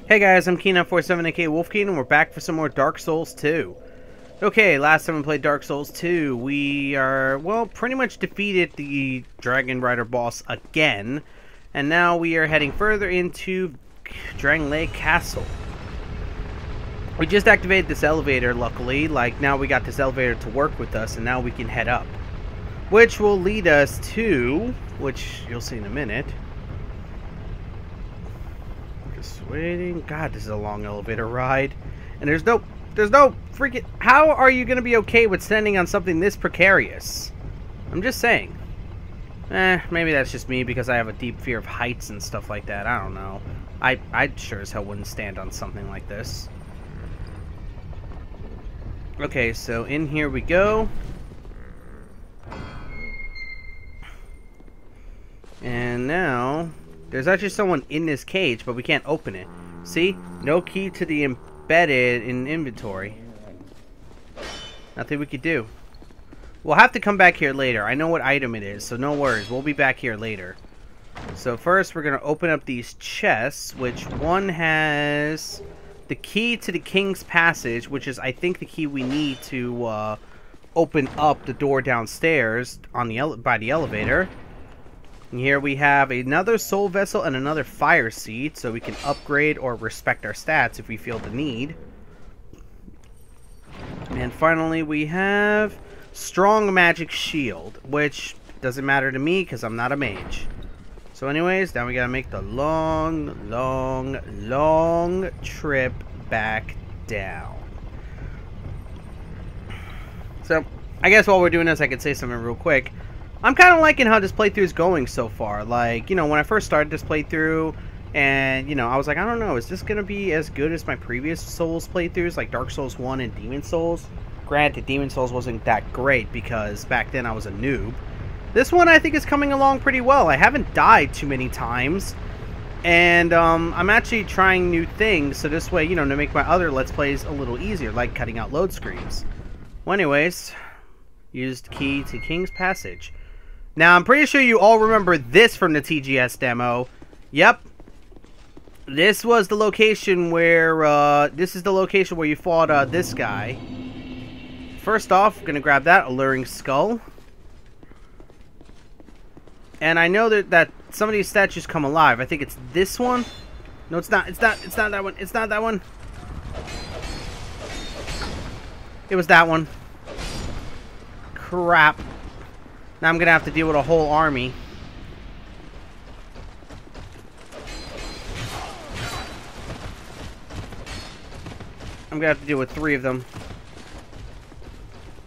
Hey guys, I'm Keen947 aka Wolfkeen, and we're back for some more Dark Souls 2. Okay, last time we played Dark Souls 2, we are, well, pretty much defeated the Dragon Rider boss again. And now we are heading further into Drangley Castle. We just activated this elevator, luckily. Like, now we got this elevator to work with us, and now we can head up. Which will lead us to, which you'll see in a minute. Waiting. God, this is a long elevator ride. And there's no freaking... How are you going to be okay with standing on something this precarious? I'm just saying. Maybe that's just me because I have a deep fear of heights and stuff like that. I don't know. I sure as hell wouldn't stand on something like this. Okay, so in here we go. And now... There's actually someone in this cage, but we can't open it. See? No key to the embedded in inventory. Nothing we could do. We'll have to come back here later. I know what item it is, so no worries. We'll be back here later. So first, we're going to open up these chests, which one has the key to the King's Passage, which is, I think, the key we need to open up the door downstairs on the by the elevator. And here we have another soul vessel and another fire seed, so we can upgrade or respect our stats if we feel the need. And finally we have strong magic shield, which doesn't matter to me because I'm not a mage. So anyways, now we gotta make the long trip back down. So I guess while we're doing this, I could say something real quick. I'm kind of liking how this playthrough is going so far. Like, you know, when I first started this playthrough, and, you know, I was like, I don't know, is this going to be as good as my previous Souls playthroughs, like Dark Souls 1 and Demon Souls? Granted, Demon Souls wasn't that great, because back then I was a noob. This one, I think, is coming along pretty well. I haven't died too many times, and I'm actually trying new things, so this way, you know, to make my other Let's Plays a little easier, like cutting out load screens. Well, anyways, used key to King's Passage. Now, I'm pretty sure you all remember this from the TGS demo. Yep. This was the location where, this is the location where you fought, this guy. First off, gonna grab that alluring skull. And I know that some of these statues come alive. I think it's this one. No, it's not. It's not that one. It's not that one. It was that one. Crap. Now I'm going to have to deal with a whole army. I'm going to have to deal with 3 of them.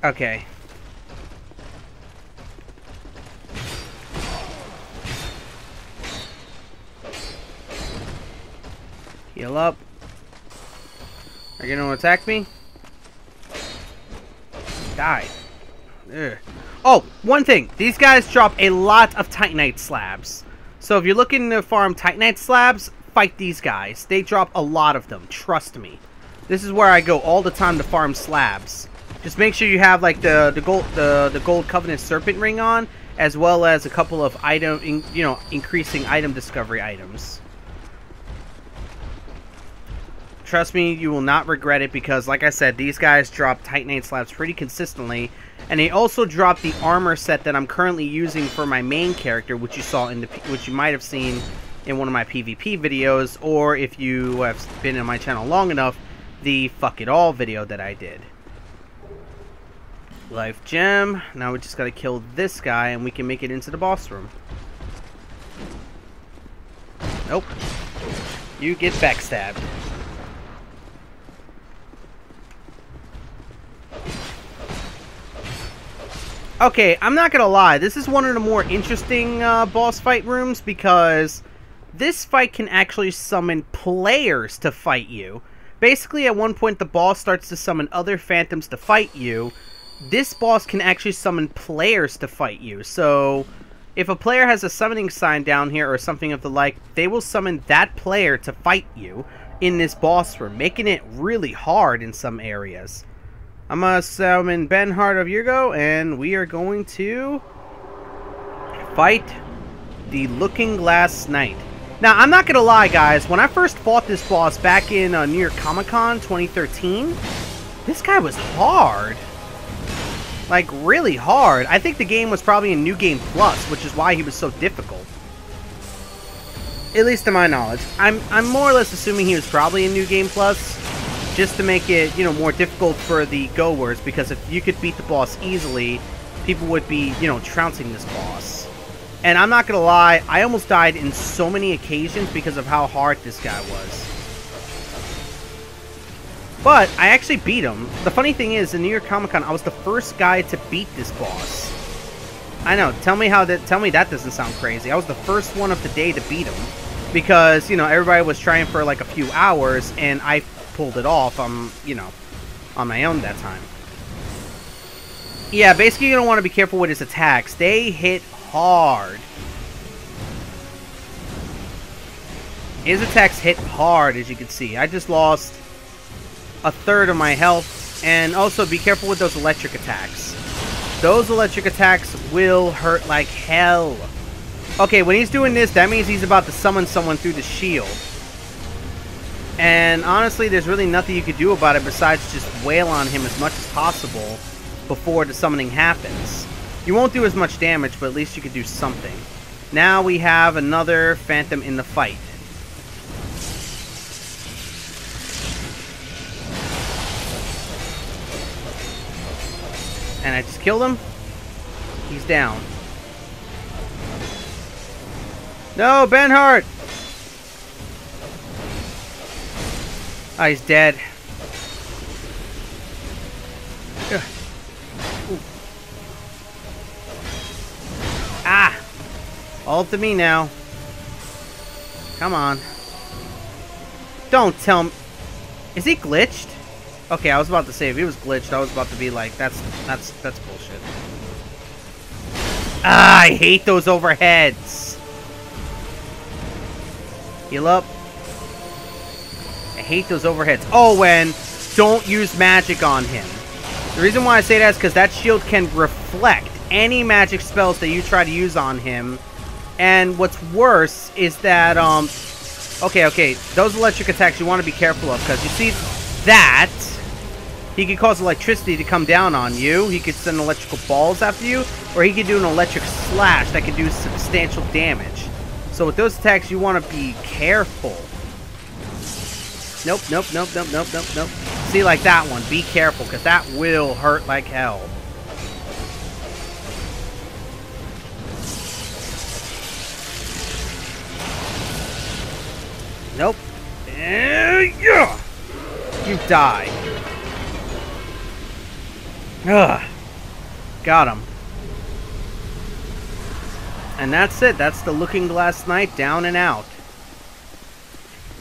Okay. Heal up. Are you going to attack me? Die. Ugh. Oh, one thing. These guys drop a lot of Titanite slabs. So if you're looking to farm Titanite slabs, fight these guys. They drop a lot of them. Trust me. This is where I go all the time to farm slabs. Just make sure you have like the gold Covenant Serpent ring on, as well as a couple of increasing item discovery items. Trust me, you will not regret it because, like I said, these guys drop Titanite slabs pretty consistently. And they also drop the armor set that I'm currently using for my main character, which you saw in which you might have seen in one of my PvP videos, or if you have been in my channel long enough, the Fuck It All video that I did. Life gem. Now we just gotta kill this guy and we can make it into the boss room. Nope. You get backstabbed. Okay, I'm not gonna lie, this is one of the more interesting boss fight rooms because this fight can actually summon players to fight you. Basically, at one point the boss starts to summon other phantoms to fight you. This boss can actually summon players to fight you. So, if a player has a summoning sign down here or something of the like, they will summon that player to fight you in this boss room, making it really hard in some areas. I'm gonna summon Benhard of Yurgo, and we are going to fight the Looking Glass Knight. Now, I'm not gonna lie, guys. When I first fought this boss back in New York Comic Con 2013, this guy was hard. Like, really hard. I think the game was probably in New Game Plus, which is why he was so difficult. At least to my knowledge. I'm more or less assuming he was probably in New Game Plus, just to make it, you know, more difficult for the goers, because if you could beat the boss easily, people would be, you know, trouncing this boss. And I'm not gonna lie, I almost died in so many occasions because of how hard this guy was. But I actually beat him. The funny thing is, in New York Comic Con, I was the first guy to beat this boss. I know. Tell me that doesn't sound crazy. I was the first one of the day to beat him, because, you know, everybody was trying for like a few hours, and I pulled it off. You know, on my own that time. Yeah, basically, you don't want to be careful with his attacks. They hit hard. His attacks hit hard, as you can see. I just lost a third of my health. And also be careful with those electric attacks. Those electric attacks will hurt like hell. Okay, when he's doing this, that means he's about to summon someone through the shield. And honestly, there's really nothing you could do about it besides just wail on him as much as possible before the summoning happens. You won't do as much damage, but at least you could do something. Now we have another Phantom in the fight. And I just killed him. He's down. No, Benhart! Ah, he's dead. Ugh. Ah! All up to me now. Come on. Don't tell me. Is he glitched? Okay, I was about to say, if he was glitched, I was about to be like, that's bullshit. Ah, I hate those overheads. Heal up. I hate those overheads. Oh, and don't use magic on him. The reason why I say that is because that shield can reflect any magic spells that you try to use on him. And what's worse is that, okay, those electric attacks you want to be careful of, because you see that he could cause electricity to come down on you. He could send electrical balls after you, or he could do an electric slash that could do substantial damage. So with those attacks, you want to be careful. Nope. See, like that one, be careful, because that will hurt like hell. Nope. Yeah! You die. Ugh. Got him. And that's it. That's the Looking Glass Knight down and out.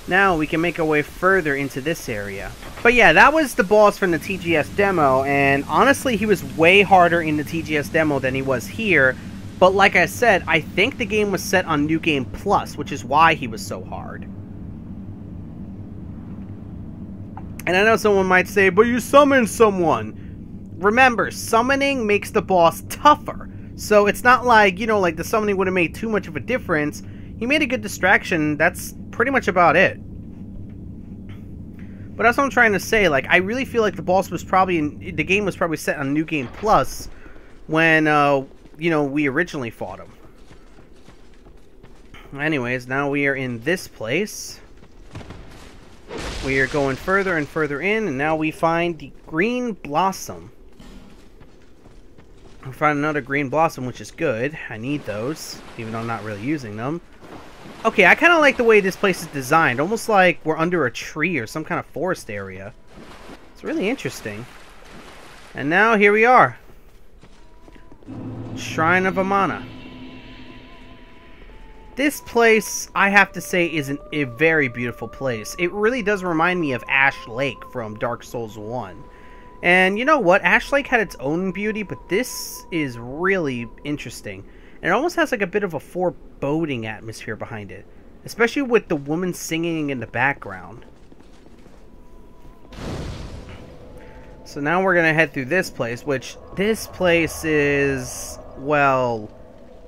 Now we can make our way further into this area. But yeah, that was the boss from the TGS demo, and honestly, he was way harder in the TGS demo than he was here. But like I said, I think the game was set on New Game Plus, which is why he was so hard. And I know someone might say, but you summoned someone. Remember, summoning makes the boss tougher. So it's not like, you know, like the summoning would have made too much of a difference. He made a good distraction. That's pretty much about it. But that's what I'm trying to say. Like, I really feel like the boss was probably the game was probably set on New Game Plus when, you know, we originally fought him. Anyways, now we are in this place. We are going further and further in, and now we find the Green Blossom. We find another Green Blossom, which is good. I need those, even though I'm not really using them. Okay, I kind of like the way this place is designed. Almost like we're under a tree or some kind of forest area. It's really interesting. And now, here we are. Shrine of Amana. This place, I have to say, is a very beautiful place. It really does remind me of Ash Lake from Dark Souls 1. And you know what? Ash Lake had its own beauty, but this is really interesting. And it almost has like a bit of a foreboding atmosphere behind it. Especially with the woman singing in the background. So now we're going to head through this place, which this place is, well,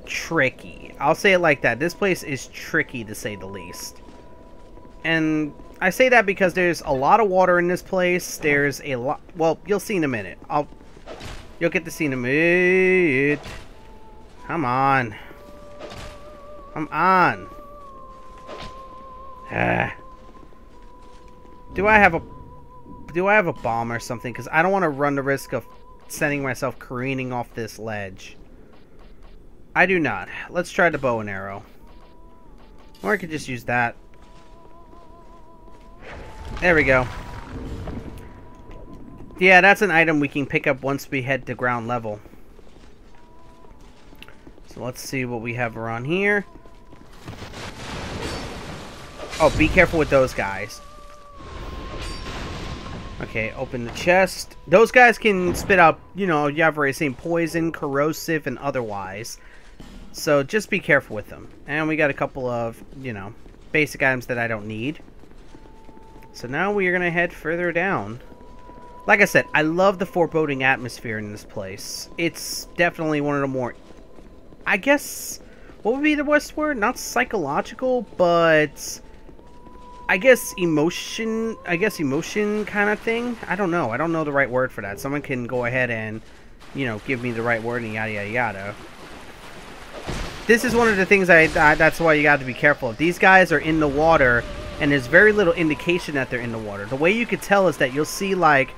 tricky. I'll say it like that. This place is tricky, to say the least. And I say that because there's a lot of water in this place. There's a lot... Well, you'll see in a minute. You'll get to see in a minute. Come on. Come on. Do I have a bomb or something? Because I don't want to run the risk of sending myself careening off this ledge. I do not. Let's try the bow and arrow. Or I could just use that. There we go. Yeah, that's an item we can pick up once we head to ground level. So let's see what we have around here. Oh, be careful with those guys. Okay, open the chest. Those guys can spit out, you know, you have already seen poison, corrosive, and otherwise. So just be careful with them. And we got a couple of, you know, basic items that I don't need. So now we are going to head further down. Like I said, I love the foreboding atmosphere in this place. It's definitely one of the more, I guess, what would be the best word? Not psychological, but I guess emotion kind of thing. I don't know. I don't know the right word for that. Someone can go ahead and, you know, give me the right word and yada yada yada. This is one of the things that's why you got to be careful. These guys are in the water, and there's very little indication that they're in the water. The way you could tell is that you'll see like,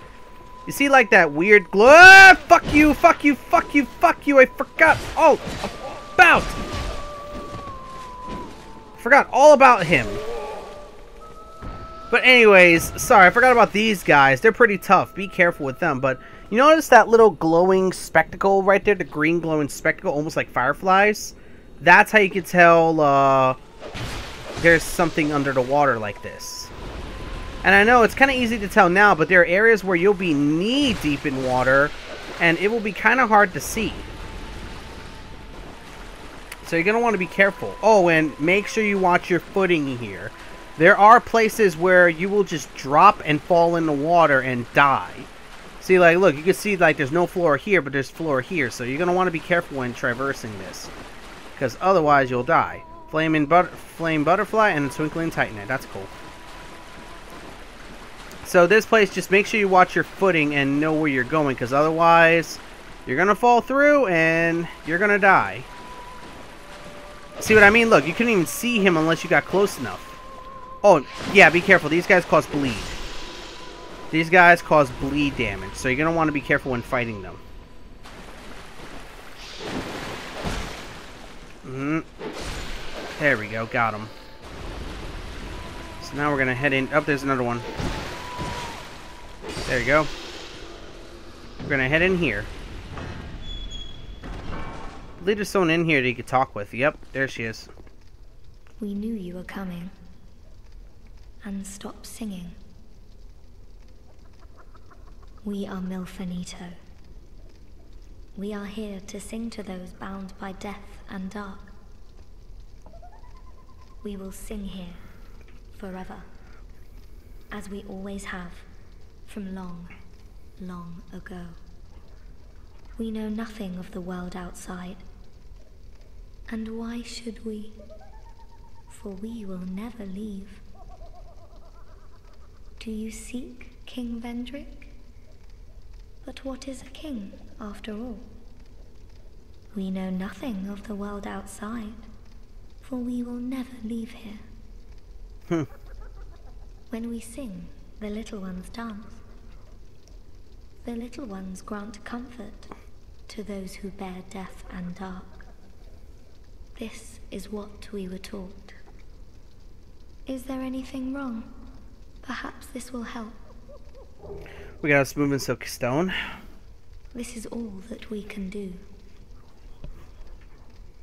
that weird glow. Ah, fuck you, fuck you, fuck you, fuck you. I forgot all about him. But anyways, sorry, I forgot about these guys. They're pretty tough. Be careful with them. But you notice that little glowing spectacle right there? The green glowing spectacle, almost like fireflies? That's how you can tell there's something under the water like this. And I know it's kind of easy to tell now, but there are areas where you'll be knee-deep in water, and it will be kind of hard to see. So you're going to want to be careful. Oh, and make sure you watch your footing here. There are places where you will just drop and fall in the water and die. See, like, look, you can see, like, there's no floor here, but there's floor here. So you're going to want to be careful when traversing this, because otherwise you'll die. Flame butterfly and twinkling titanite. That's cool. So this place, just make sure you watch your footing and know where you're going, because otherwise you're going to fall through and you're going to die. See what I mean? Look, you couldn't even see him unless you got close enough. Oh, yeah, be careful. These guys cause bleed. These guys cause bleed damage, so you're going to want to be careful when fighting them. There we go, got him. So now we're going to head in. Oh, there's another one. There you go. We're going to head in here. I believe there's someone in here that you could talk with. Yep, there she is. We knew you were coming. And stop singing. We are Milfanito. We are here to sing to those bound by death and dark. We will sing here forever, as we always have, from long, long ago. We know nothing of the world outside. And why should we? For we will never leave. Do you seek King Vendrick? But what is a king, after all? We know nothing of the world outside, for we will never leave here. When we sing, the little ones dance. The little ones grant comfort to those who bear death and dark. This is what we were taught. Is there anything wrong? Perhaps this will help. We got us moving silk stone. This is all that we can do.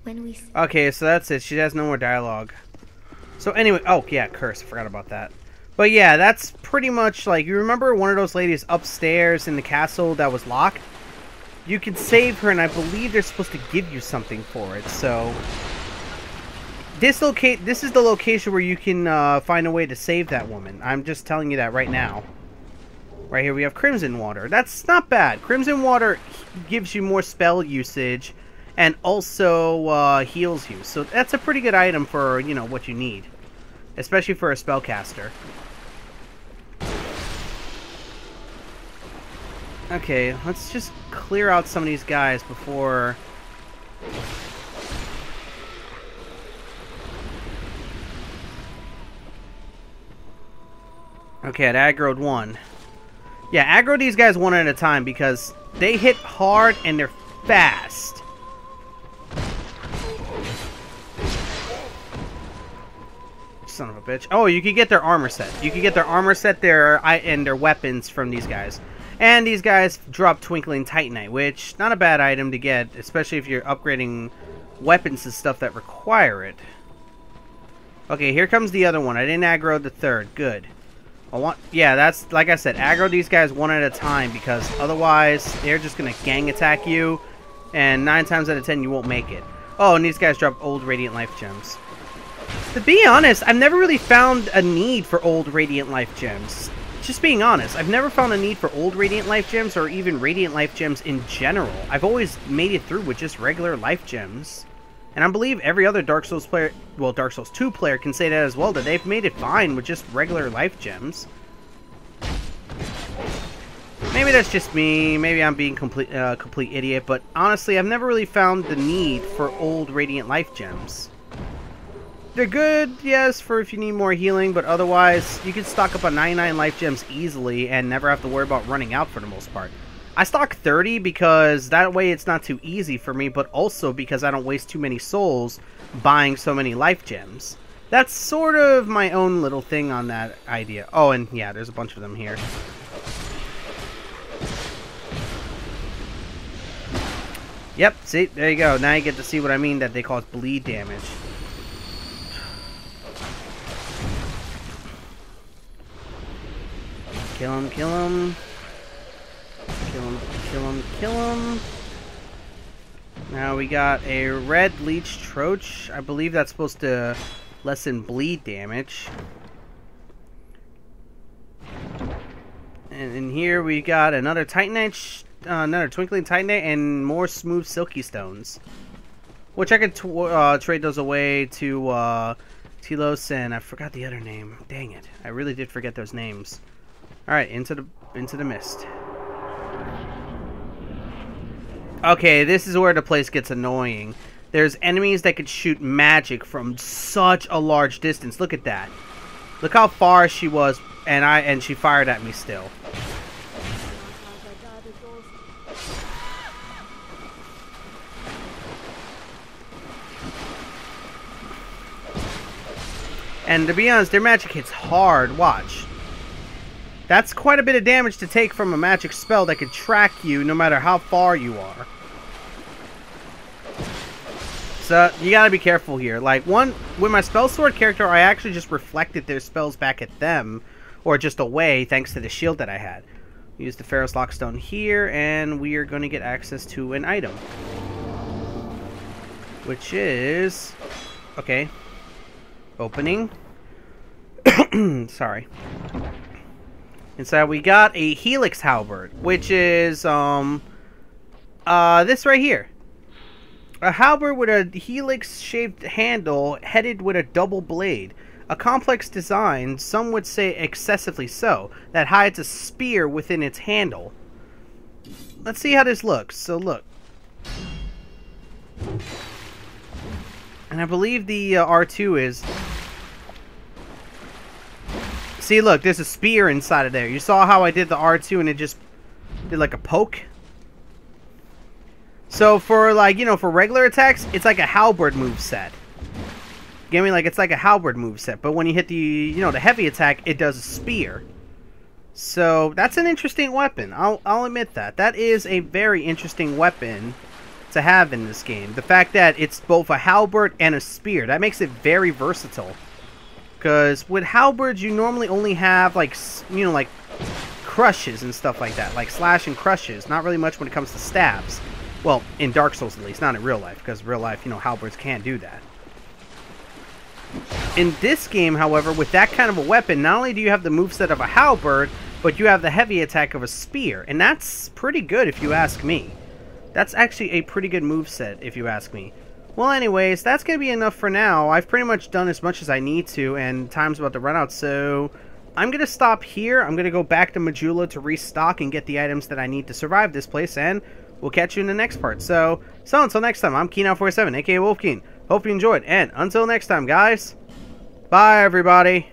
When we... Okay, so that's it. She has no more dialogue. So anyway, oh yeah, curse. I forgot about that. But yeah, that's pretty much like, you remember one of those ladies upstairs in the castle that was locked? You can save her, and I believe they're supposed to give you something for it. So this is the location where you can find a way to save that woman. I'm just telling you that right now. Right here we have Crimson Water. That's not bad. Crimson Water gives you more spell usage, and also heals you. So that's a pretty good item for, you know, what you need, especially for a spellcaster. Okay, let's just clear out some of these guys before... Okay, I aggroed one. Yeah, aggro these guys one at a time because they hit hard and they're fast. Son of a bitch. Oh, you can get their armor set. You can get their armor set and their weapons from these guys. And these guys drop Twinkling Titanite, which, not a bad item to get, especially if you're upgrading weapons and stuff that require it. Okay, here comes the other one. I didn't aggro the third. Good. Yeah, that's, like I said, aggro these guys one at a time, because otherwise they're just going to gang attack you, and 9 times out of 10 you won't make it. Oh, and these guys drop old Radiant Life Gems. To be honest, I've never really found a need for old Radiant Life Gems. Just being honest, I've never found a need for old Radiant Life Gems or even Radiant Life Gems in general. I've always made it through with just regular Life Gems. And I believe every other Dark Souls player, well, Dark Souls 2 player can say that as well, that they've made it fine with just regular Life Gems. Maybe that's just me, maybe I'm being complete idiot, but honestly, I've never really found the need for old Radiant Life Gems. They're good, yes, for if you need more healing, but otherwise, you can stock up on 99 life gems easily and never have to worry about running out for the most part. I stock 30 because that way it's not too easy for me, but also because I don't waste too many souls buying so many life gems. That's sort of my own little thing on that idea. Oh, and yeah, there's a bunch of them here. Yep, see, there you go. Now you get to see what I mean that they cause bleed damage. Kill him, kill him. Kill him, kill him, kill him. Now we got a red leech troach. I believe that's supposed to lessen bleed damage. And in here we got another Titanite, another Twinkling Titanite, and more smooth silky stones. Which I could trade those away to Telos, and I forgot the other name. Dang it. I really did forget those names. Alright, into the mist. Okay, this is where the place gets annoying. There's enemies that could shoot magic from such a large distance. Look at that. Look how far she was, and she fired at me still. And to be honest, their magic hits hard. Watch. That's quite a bit of damage to take from a magic spell that could track you no matter how far you are. So, you gotta be careful here. Like, with my spell sword character, I actually just reflected their spells back at them, or just away, thanks to the shield that I had. Use the Pharaoh's Lockstone here, and we are going to get access to an item. Which is... Okay. Opening. Sorry. Inside we got a Helix Halberd, which is, this right here. A halberd with a helix-shaped handle headed with a double blade. A complex design, some would say excessively so, that hides a spear within its handle. Let's see how this looks. So look. And I believe the R2 is... See, look, there's a spear inside of there. You saw how I did the R2 and it just did like a poke? So for, like, you know, for regular attacks, it's like a halberd moveset. Get me? Like, it's like a halberd moveset. But when you hit the, you know, the heavy attack, it does a spear. So that's an interesting weapon. I'll admit that. That is a very interesting weapon to have in this game. The fact that it's both a halberd and a spear. That makes it very versatile. Because with halberds, you normally only have, like, you know, like, crushes and stuff like that. Like, slash and crushes. Not really much when it comes to stabs. Well, in Dark Souls at least. Not in real life. Because real life, you know, halberds can't do that. In this game, however, with that kind of a weapon, not only do you have the moveset of a halberd, but you have the heavy attack of a spear. And that's pretty good if you ask me. That's actually a pretty good moveset, if you ask me. Well, anyways, that's going to be enough for now. I've pretty much done as much as I need to, and time's about to run out, so I'm going to stop here. I'm going to go back to Majula to restock and get the items that I need to survive this place, and we'll catch you in the next part. So until next time, I'm Keen47, aka Wolfkeen. Hope you enjoyed, and until next time, guys, bye, everybody.